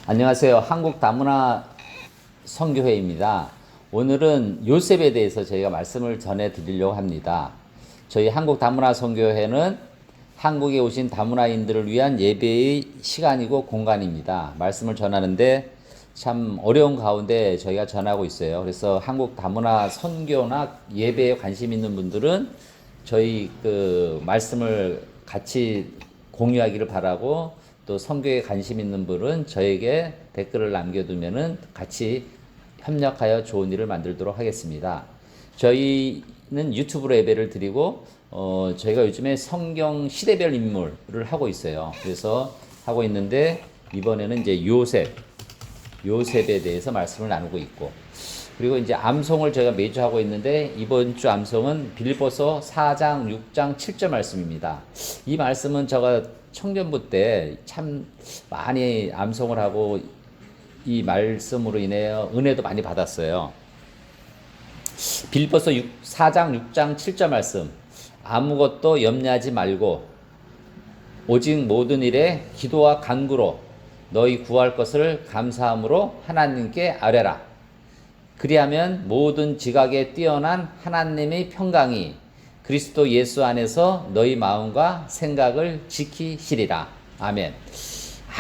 안녕하세요. 한국 다문화 선교회입니다. 오늘은 요셉에 대해서 저희가 말씀을 전해 드리려고 합니다. 저희 한국 다문화 선교회는 한국에 오신 다문화인들을 위한 예배의 시간이고 공간입니다. 말씀을 전하는데 참 어려운 가운데 저희가 전하고 있어요. 그래서 한국 다문화 선교나 예배에 관심 있는 분들은 저희 말씀을 같이 공유하기를 바라고, 또 선교에 관심 있는 분은 저에게 댓글을 남겨두면은 같이 협력하여 좋은 일을 만들도록 하겠습니다. 저희는 유튜브로 예배를 드리고, 저희가 요즘에 성경 시대별 인물을 하고 있어요. 그래서 하고 있는데, 이번에는 이제 요셉에 대해서 말씀을 나누고 있고, 그리고 이제 암송을 저희가 매주 하고 있는데, 이번 주 암송은 빌립보서 4장, 6장, 7절 말씀입니다. 이 말씀은 제가 청년부 때 참 많이 암송을 하고 이 말씀으로 인해 은혜도 많이 받았어요. 빌립보서 4장, 6장, 7절 말씀. 아무것도 염려하지 말고 오직 모든 일에 기도와 간구로 너희 구할 것을 감사함으로 하나님께 아뢰라. 그리하면 모든 지각에 뛰어난 하나님의 평강이 그리스도 예수 안에서 너희 마음과 생각을 지키시리라. 아멘.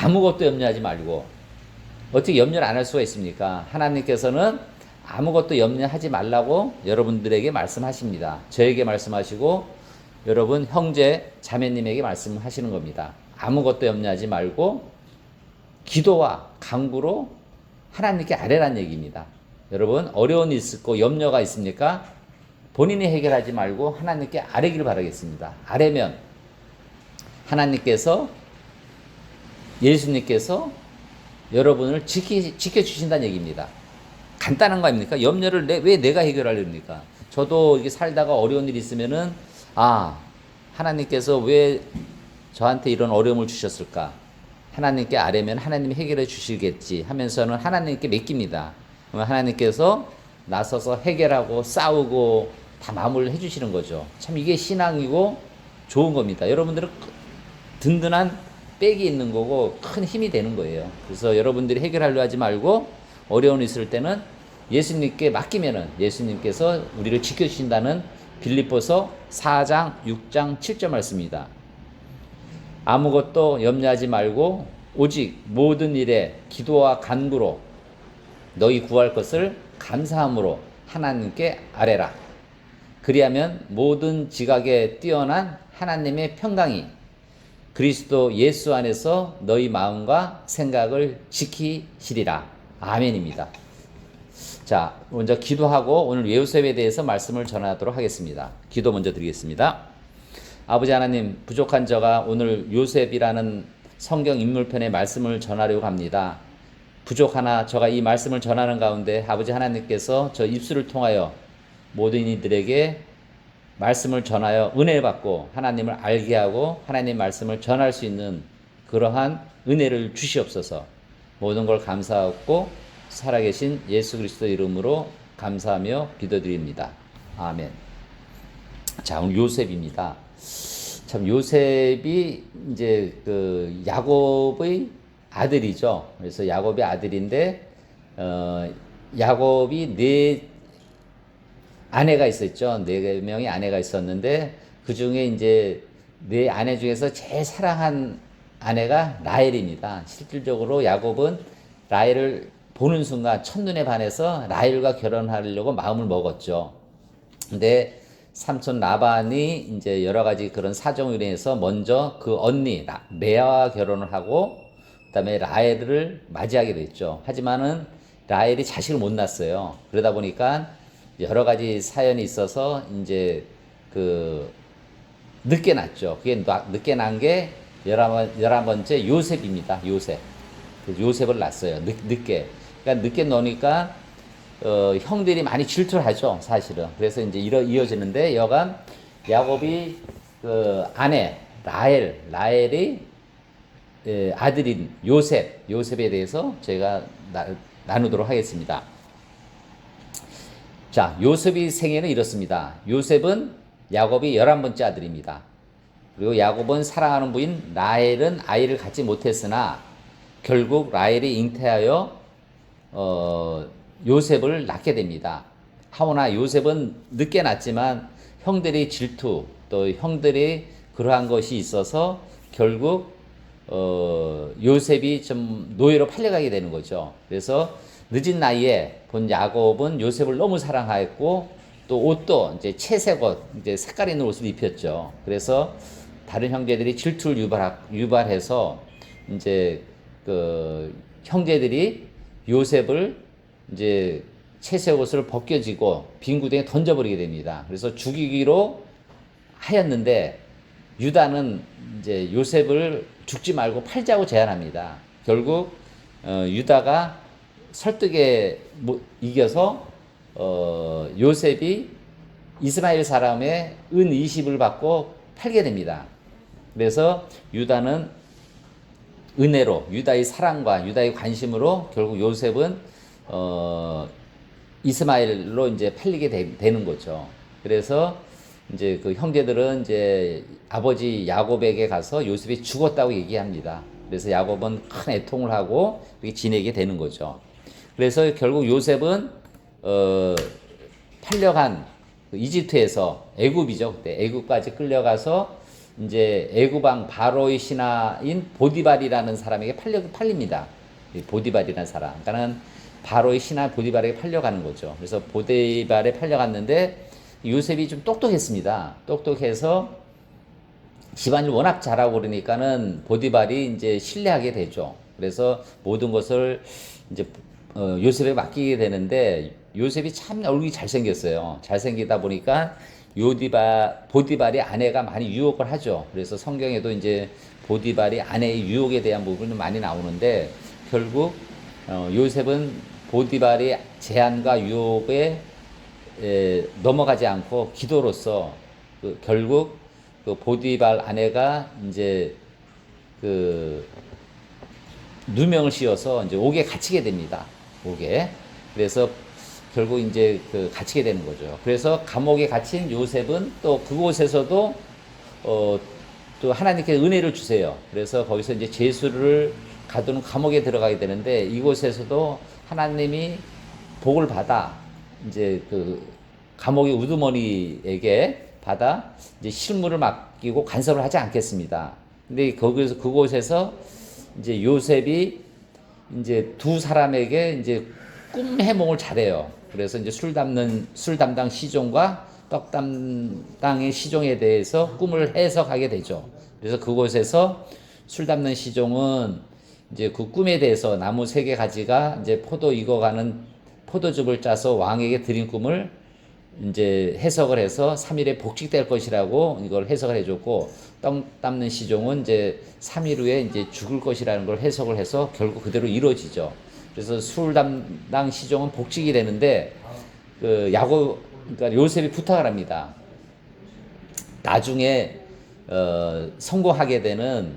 아무것도 염려하지 말고, 어떻게 염려를 안 할 수가 있습니까? 하나님께서는 아무것도 염려하지 말라고 여러분들에게 말씀하십니다. 저에게 말씀하시고 여러분 형제 자매님에게 말씀하시는 겁니다. 아무것도 염려하지 말고 기도와 간구로 하나님께 아뢰란 얘기입니다. 여러분, 어려운 일 있고 염려가 있습니까? 본인이 해결하지 말고 하나님께 아뢰기를 바라겠습니다. 아뢰면 하나님께서, 예수님께서 여러분을 지켜주신다는 얘기입니다. 간단한 거 아닙니까? 염려를 왜 내가 해결하려니까? 저도 이게 살다가 어려운 일이 있으면은, 하나님께서 왜 저한테 이런 어려움을 주셨을까? 하나님께 아뢰면 하나님이 해결해 주시겠지 하면서는 하나님께 맡깁니다. 그러면 하나님께서 나서서 해결하고 싸우고 다 마무리를 해주시는 거죠. 참 이게 신앙이고 좋은 겁니다. 여러분들은 든든한 백이 있는 거고 큰 힘이 되는 거예요. 그래서 여러분들이 해결하려 하지 말고 어려운 일 있을 때는 예수님께 맡기면은 예수님께서 우리를 지켜주신다는 빌립보서 4장, 6장, 7절 말씀입니다. 아무것도 염려하지 말고 오직 모든 일에 기도와 간구로 너희 구할 것을 감사함으로 하나님께 아뢰라. 그리하면 모든 지각에 뛰어난 하나님의 평강이 그리스도 예수 안에서 너희 마음과 생각을 지키시리라. 아멘입니다. 자, 먼저 기도하고 오늘 요셉에 대해서 말씀을 전하도록 하겠습니다. 기도 먼저 드리겠습니다. 아버지 하나님, 부족한 저가 오늘 요셉이라는 성경 인물편의 말씀을 전하려고 합니다. 부족하나 저가 이 말씀을 전하는 가운데 아버지 하나님께서 저 입술을 통하여 모든 이들에게 말씀을 전하여 은혜를 받고 하나님을 알게 하고 하나님 말씀을 전할 수 있는 그러한 은혜를 주시옵소서. 모든 걸 감사하고 살아계신 예수 그리스도 이름으로 감사하며 기도드립니다. 아멘. 자, 오늘 요셉입니다. 참 요셉이 이제 야곱의 아들이죠. 그래서 야곱의 아들인데 야곱이 네 아내가 있었죠. 4명의 아내가 있었는데 그 중에 이제 4아내 중에서 제일 사랑한 아내가 라헬입니다. 실질적으로 야곱은 라헬을 보는 순간 첫눈에 반해서 라헬과 결혼하려고 마음을 먹었죠. 근데 삼촌 라반이 이제 여러 가지 그런 사정으로 인해서 먼저 그 언니 레아와 결혼을 하고 그다음에 라헬을 맞이하게 됐죠. 하지만은 라헬이 자식을 못 낳았어요. 그러다 보니까 여러 가지 사연이 있어서 이제 늦게 낳죠. 그게 늦게 낳은 게 11번째 요셉입니다. 요셉을 낳았어요. 늦게. 그러니까 늦게 넣으니까 형들이 많이 질투를 하죠, 사실은. 그래서 이제 이어지는데 여간 야곱이 아내 라헬이 아들인 요셉에 대해서 제가 나누도록 하겠습니다. 자, 요셉의 생애는 이렇습니다. 요셉은 야곱이 11번째 아들입니다. 그리고 야곱은 사랑하는 부인 라헬은 아이를 갖지 못했으나 결국 라헬이 잉태하여 요셉을 낳게 됩니다. 하오나 요셉은 늦게 낳지만 형들이 질투 또 형들이 그러한 것이 있어서 결국 요셉이 좀 노예로 팔려가게 되는 거죠. 그래서 늦은 나이에 본 야곱은 요셉을 너무 사랑하였고 또 옷도 이제 채색 옷, 이제 색깔 있는 옷을 입혔죠. 그래서 다른 형제들이 질투를 유발해서 이제 그 형제들이 요셉을 이제 채색 옷을 벗겨지고 빈 구덩이에 던져버리게 됩니다. 그래서 죽이기로 하였는데 유다는 이제 요셉을 죽지 말고 팔자고 제안합니다. 결국 유다가 설득에 이겨서 요셉이 이스마엘 사람의 은 20을 받고 팔게 됩니다. 그래서 유다는 은혜로 유다의 사랑과 유다의 관심으로 결국 요셉은 이스마엘로 이제 팔리게 되는 거죠. 그래서 이제 그 형제들은 이제 아버지 야곱에게 가서 요셉이 죽었다고 얘기합니다. 그래서 야곱은 큰 애통을 하고 이렇게 지내게 되는 거죠. 그래서 결국 요셉은 팔려간 이집트에서 애굽이죠. 그때 애굽까지 끌려가서 이제 애굽 왕 바로의 신하인 보디발이라는 사람에게 팔립니다. 보디발이라는 사람. 그러니까는 바로의 신하 보디발에게 팔려가는 거죠. 그래서 보디발에 팔려갔는데 요셉이 좀 똑똑했습니다. 똑똑해서 집안일 워낙 잘하고 그러니까는 보디발이 이제 신뢰하게 되죠. 그래서 모든 것을 이제 요셉에 맡기게 되는데 요셉이 참 얼굴이 잘생겼어요. 잘생기다 보니까 보디발의 아내가 많이 유혹을 하죠. 그래서 성경에도 이제 보디발이 아내의 유혹에 대한 부분이 많이 나오는데 결국 요셉은 보디발의 제안과 유혹에 넘어가지 않고 기도로서 결국 그 보디발 아내가 이제 그 누명을 씌워서 이제 옥에 갇히게 됩니다. 옥에. 그래서 결국 이제 그 갇히게 되는 거죠. 그래서 감옥에 갇힌 요셉은 또 그곳에서도 또 하나님께 은혜를 주세요. 그래서 거기서 이제 제수를 가두는 감옥에 들어가게 되는데 이곳에서도 하나님이 복을 받아 이제 그 감옥의 우두머니에게 받아 이제 실무를 맡기고 간섭을 하지 않겠습니다. 근데 거기서 그곳에서 이제 요셉이 이제 두 사람에게 이제 꿈 해몽을 잘해요. 그래서 이제 술 담당 시종과 떡 담당의 시종에 대해서 꿈을 해석하게 되죠. 그래서 그곳에서 술 담는 시종은 이제 그 꿈에 대해서 나무 3가지가 이제 포도 익어가는 포도즙을 짜서 왕에게 드린 꿈을 이제 해석을 해서 3일에 복직될 것이라고 이걸 해석을 해줬고, 떡 담는 시종은 이제 3일 후에 이제 죽을 것이라는 걸 해석을 해서 결국 그대로 이루어지죠. 그래서 술 담당 시종은 복직이 되는데 그러니까 요셉이 부탁을 합니다. 나중에 성공하게 되는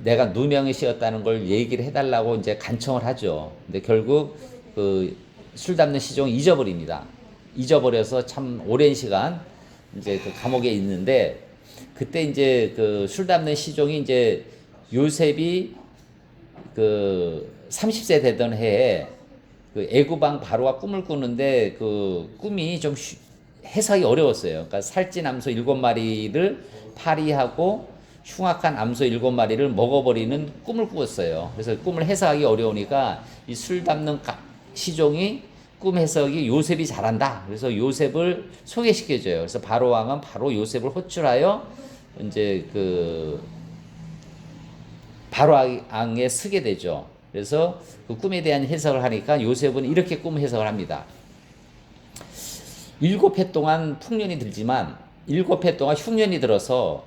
내가 누명이 씌었다는 걸 얘기를 해달라고 이제 간청을 하죠. 근데 결국 그 술 담는 시종을 잊어버립니다. 잊어버려서 참 오랜 시간 이제 그 감옥에 있는데, 그때 이제 그 술 담는 시종이 이제 요셉이 그 30세 되던 해에 그 애굽 왕 바로가 꿈을 꾸는데 그 꿈이 좀 해석이 어려웠어요. 그러니까 살찐 암소 7마리를 파리하고 흉악한 암소 7마리를 먹어버리는 꿈을 꾸었어요. 그래서 꿈을 해석하기 어려우니까 이 술 담는 시종이 꿈 해석이 요셉이 잘한다. 그래서 요셉을 소개시켜줘요. 그래서 바로 왕은 바로 요셉을 호출하여 이제 그 바로 왕에 쓰게 되죠. 그래서 그 꿈에 대한 해석을 하니까 요셉은 이렇게 꿈 해석을 합니다. 7해 동안 풍년이 들지만 7해 동안 흉년이 들어서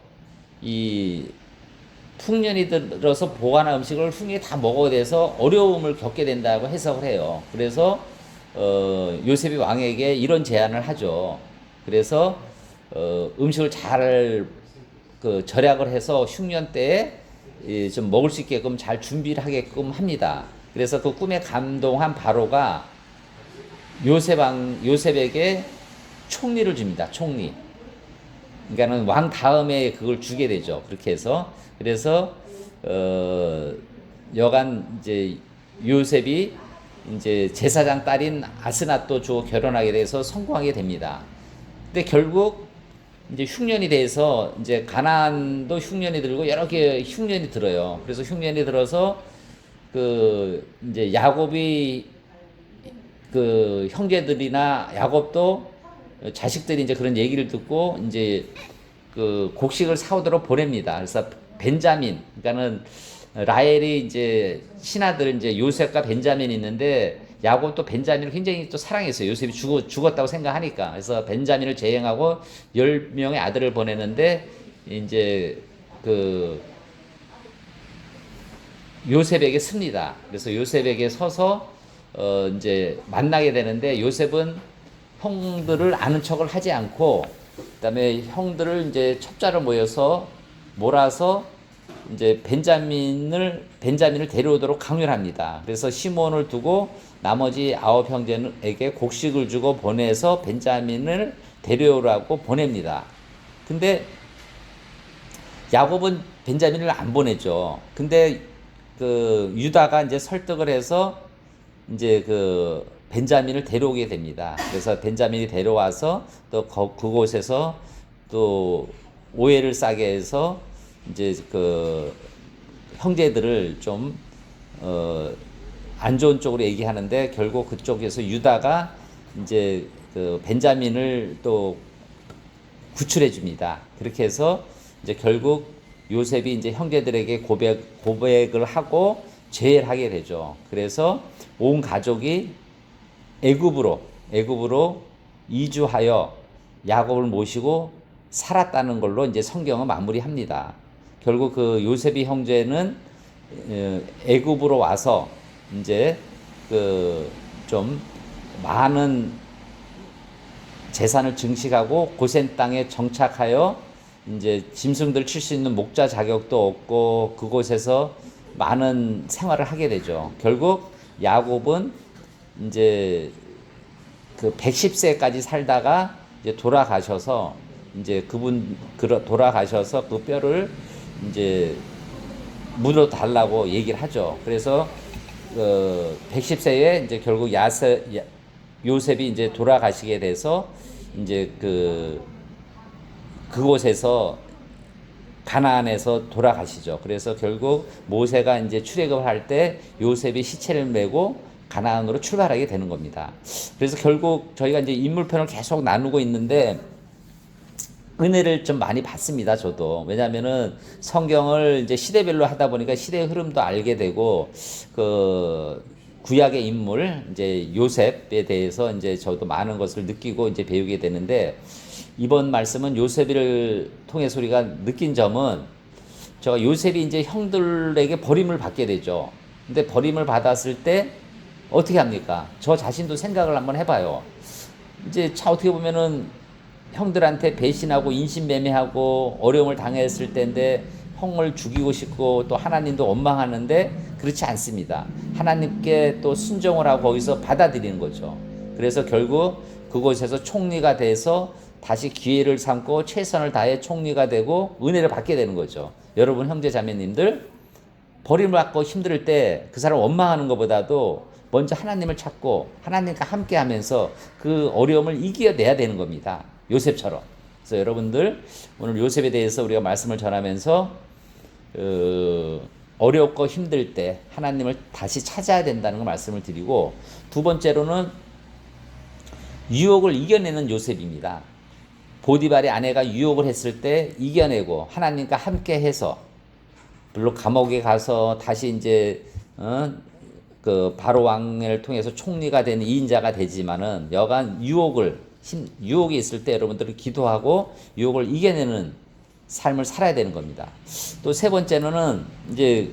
이 풍년이 들어서 보관한 음식을 흉이 다 먹어야 돼서 어려움을 겪게 된다고 해석을 해요. 그래서 요셉이 왕에게 이런 제안을 하죠. 그래서 음식을 잘 절약을 해서 흉년 때에 좀 먹을 수 있게끔 잘 준비를 하게끔 합니다. 그래서 그 꿈에 감동한 바로가 요셉에게 총리를 줍니다. 총리. 그러니까는 왕 다음에 그걸 주게 되죠. 그렇게 해서 그래서 여간 이제 요셉이 이제 제사장 딸인 아스나또 주고 결혼하게 돼서 성공하게 됩니다. 근데 결국 이제 흉년이 돼서 이제 가나안도 흉년이 들고 여러 개 흉년이 들어요. 그래서 흉년이 들어서 그 이제 야곱이 그 형제들이나 야곱도 자식들이 이제 그런 얘기를 듣고 이제 그 곡식을 사오도록 보냅니다. 그래서 벤자민, 그러니까는 라헬이 이제 신하들 이제 요셉과 벤자민이 있는데 야곱도 벤자민을 굉장히 또 사랑했어요. 요셉이 죽었다고 생각하니까. 그래서 벤자민을 제행하고 10명의 아들을 보내는데 이제 그 요셉에게 씁니다. 그래서 요셉에게 서서 이제 만나게 되는데 요셉은 형들을 아는 척을 하지 않고 그다음에 형들을 이제 첩자로 모여서 몰아서 이제 벤자민을 데려오도록 강요를 합니다. 그래서 시몬을 두고 나머지 9 형제에게 곡식을 주고 보내서 벤자민을 데려오라고 보냅니다. 근데 야곱은 벤자민을 안 보내죠. 근데 그 유다가 이제 설득을 해서 이제 그 벤자민을 데려오게 됩니다. 그래서 벤자민이 데려와서 또 그곳에서 또 오해를 싸게 해서 이제 그 형제들을 좀 안 좋은 쪽으로 얘기하는데 결국 그쪽에서 유다가 이제 그 벤자민을 또 구출해 줍니다. 그렇게 해서 이제 결국 요셉이 이제 형제들에게 고백을 하고 죄를 하게 되죠. 그래서 온 가족이 애굽으로 이주하여 야곱을 모시고 살았다는 걸로 이제 성경은 마무리합니다. 결국 그 요셉이 형제는 애굽으로 와서 이제 그 좀 많은 재산을 증식하고 고센 땅에 정착하여 이제 짐승들 칠 수 있는 목자 자격도 얻고 그곳에서 많은 생활을 하게 되죠. 결국 야곱은 이제 그 110세까지 살다가 이제 돌아가셔서 이제 돌아가셔서 그 뼈를 이제 묻어 달라고 얘기를 하죠. 그래서 110세에 이제 결국 요셉이 이제 돌아가시게 돼서 이제 그곳에서 가나안에서 돌아가시죠. 그래서 결국 모세가 이제 출애굽을 할 때 요셉이 시체를 메고 가나안으로 출발하게 되는 겁니다. 그래서 결국 저희가 이제 인물편을 계속 나누고 있는데 은혜를 좀 많이 받습니다. 저도. 왜냐면은 성경을 이제 시대별로 하다 보니까 시대의 흐름도 알게 되고 그 구약의 인물 이제 요셉에 대해서 이제 저도 많은 것을 느끼고 이제 배우게 되는데 이번 말씀은 요셉을 통해서 우리가 느낀 점은 제가 요셉이 이제 형들에게 버림을 받게 되죠. 근데 버림을 받았을 때 어떻게 합니까? 저 자신도 생각을 한번 해봐요. 이제 어떻게 보면은 형들한테 배신하고 인신매매하고 어려움을 당했을 때인데 형을 죽이고 싶고 또 하나님도 원망하는데 그렇지 않습니다. 하나님께 또 순종을 하고 거기서 받아들이는 거죠. 그래서 결국 그곳에서 총리가 돼서 다시 기회를 삼고 최선을 다해 총리가 되고 은혜를 받게 되는 거죠. 여러분 형제 자매님들 버림을 받고 힘들 때 그 사람 원망하는 것보다도 먼저 하나님을 찾고 하나님과 함께 하면서 그 어려움을 이겨내야 되는 겁니다. 요셉처럼. 그래서 여러분들 오늘 요셉에 대해서 우리가 말씀을 전하면서 어렵고 힘들 때 하나님을 다시 찾아야 된다는 걸 말씀을 드리고 두 번째로는 유혹을 이겨내는 요셉입니다. 보디발의 아내가 유혹을 했을 때 이겨내고 하나님과 함께 해서 물론 감옥에 가서 다시 이제 그 바로 왕을 통해서 총리가 되는 2인자가 되지만은 여간 유혹이 있을 때 여러분들은 기도하고 유혹을 이겨내는 삶을 살아야 되는 겁니다. 또 세 번째로는 이제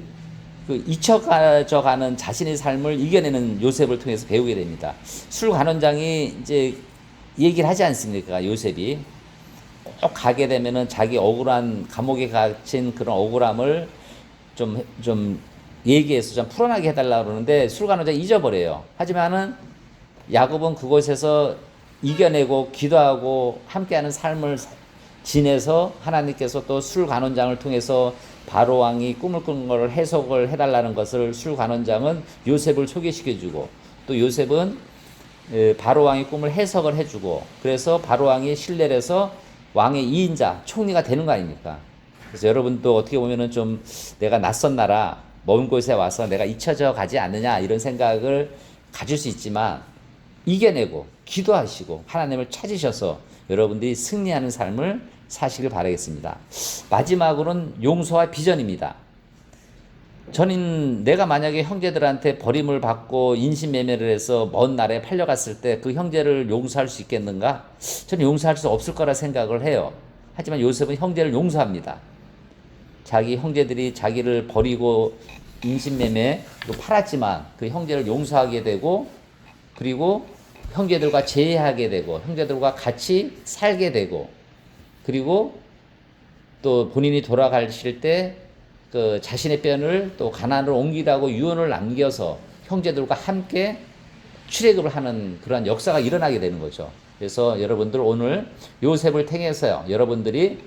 그 잊혀가는 자신의 삶을 이겨내는 요셉을 통해서 배우게 됩니다. 술 간원장이 이제 얘기를 하지 않습니까? 요셉이 꼭 가게 되면은 자기 억울한 감옥에 갇힌 그런 억울함을 좀 얘기해서 좀 풀어나게 해달라고 그러는데 술 간원장이 잊어버려요. 하지만은 야곱은 그곳에서 이겨내고 기도하고 함께하는 삶을 지내서 하나님께서 또 술 간원장을 통해서 바로 왕이 꿈을 꾼 걸 해석을 해달라는 것을 술관원장은 요셉을 소개시켜주고, 또 요셉은 바로 왕이 꿈을 해석을 해주고, 그래서 바로 왕이 신뢰를 해서 왕의 2인자 총리가 되는 거 아닙니까? 그래서 여러분도 어떻게 보면은 좀 내가 낯선 나라 먼 곳에 와서 내가 잊혀져 가지 않느냐 이런 생각을 가질 수 있지만, 이겨내고 기도하시고 하나님을 찾으셔서 여러분들이 승리하는 삶을 사시길 바라겠습니다. 마지막으로는 용서와 비전입니다. 저는 내가 만약에 형제들한테 버림을 받고 인신매매를 해서 먼 나라에 팔려갔을 때 그 형제를 용서할 수 있겠는가? 저는 용서할 수 없을 거라 생각을 해요. 하지만 요셉은 형제를 용서합니다. 자기 형제들이 자기를 버리고 인신매매로 팔았지만 그 형제를 용서하게 되고, 그리고 형제들과 재회하게 되고 형제들과 같이 살게 되고, 그리고 또 본인이 돌아가실 때 그 자신의 뼈를 또 가나안으로 옮기라고 유언을 남겨서 형제들과 함께 출애굽을 하는 그런 역사가 일어나게 되는 거죠. 그래서 여러분들 오늘 요셉을 통해서요, 여러분들이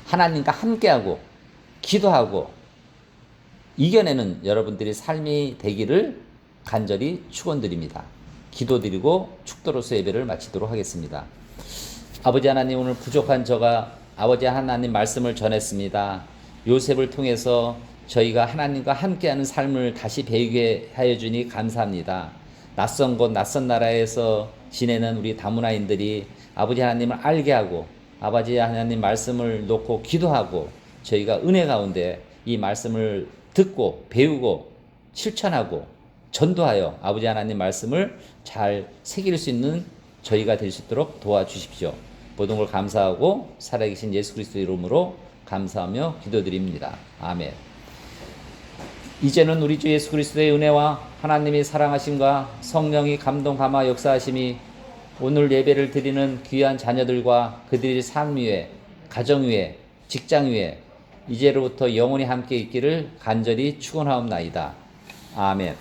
하나님과 함께하고 기도하고 이겨내는 여러분들이 삶이 되기를 간절히 축원드립니다. 기도드리고 축도로서 예배를 마치도록 하겠습니다. 아버지 하나님, 오늘 부족한 저가 아버지 하나님 말씀을 전했습니다. 요셉을 통해서 저희가 하나님과 함께하는 삶을 다시 배우게 하여 주니 감사합니다. 낯선 곳 낯선 나라에서 지내는 우리 다문화인들이 아버지 하나님을 알게 하고 아버지 하나님 말씀을 놓고 기도하고 저희가 은혜 가운데 이 말씀을 듣고 배우고 실천하고 전도하여 아버지 하나님 말씀을 잘 새길 수 있는 저희가 될 수 있도록 도와주십시오. 모든 걸 감사하고 살아계신 예수 그리스도 이름으로 감사하며 기도드립니다. 아멘. 이제는 우리 주 예수 그리스도의 은혜와 하나님의 사랑하심과 성령이 감동 감화 역사하심이 오늘 예배를 드리는 귀한 자녀들과 그들의 삶 위에, 가정 위에, 직장 위에 이제로부터 영원히 함께 있기를 간절히 축원하옵나이다. 아멘.